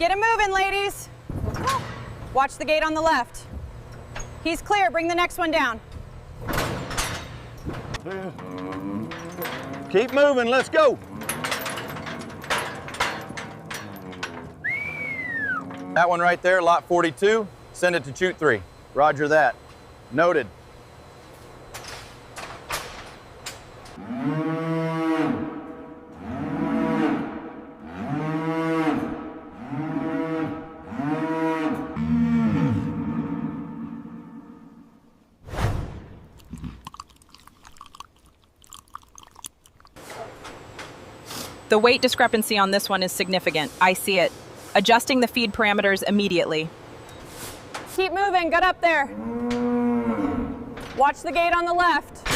Get him moving, ladies. Watch the gate on the left. He's clear, bring the next one down. Keep moving, let's go. That one right there, lot 42, send it to chute 3. Roger that. Noted. The weight discrepancy on this one is significant. I see it. Adjusting the feed parameters immediately. Keep moving, gut up there. Watch the gate on the left.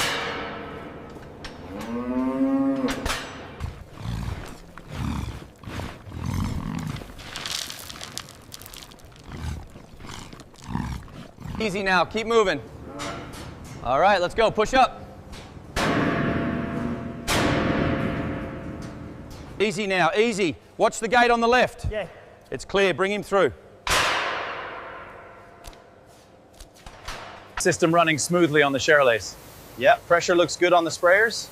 Easy now, keep moving. All right, let's go, push up. Easy now, easy. Watch the gate on the left. Yeah. It's clear, bring him through. System running smoothly on the Charolais. Yep, pressure looks good on the sprayers.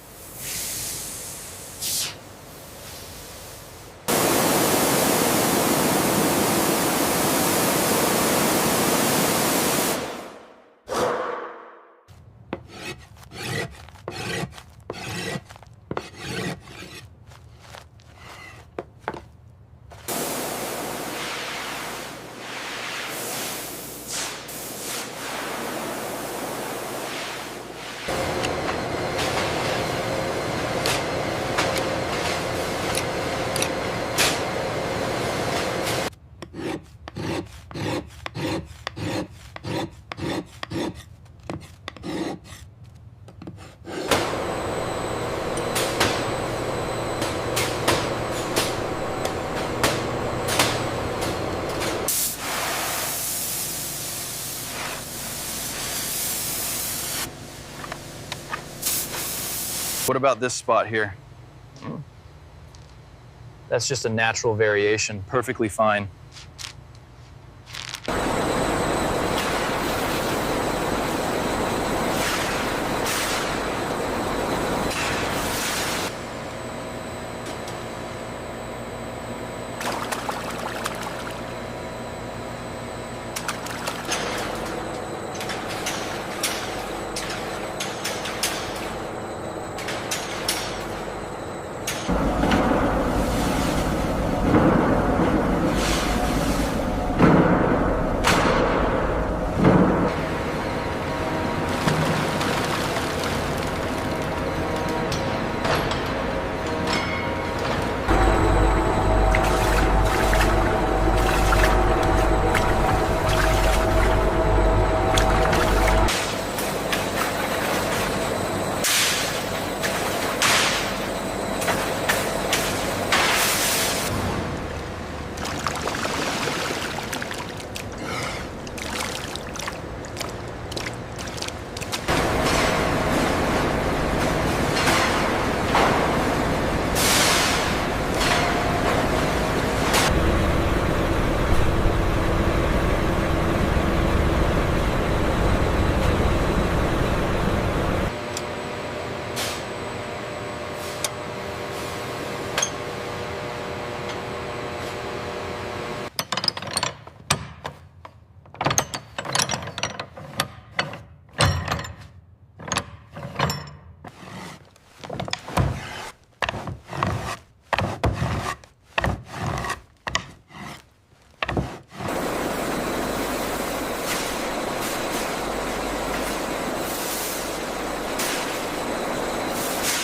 What about this spot here? That's just a natural variation, perfectly fine.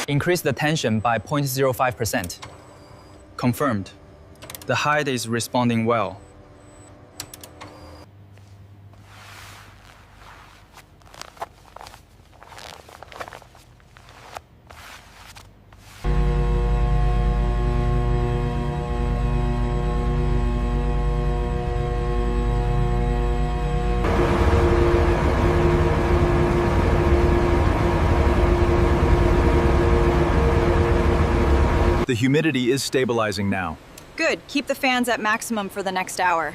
Increase the tension by 0.05%. Confirmed. The hide is responding well. The humidity is stabilizing now. Good, keep the fans at maximum for the next hour.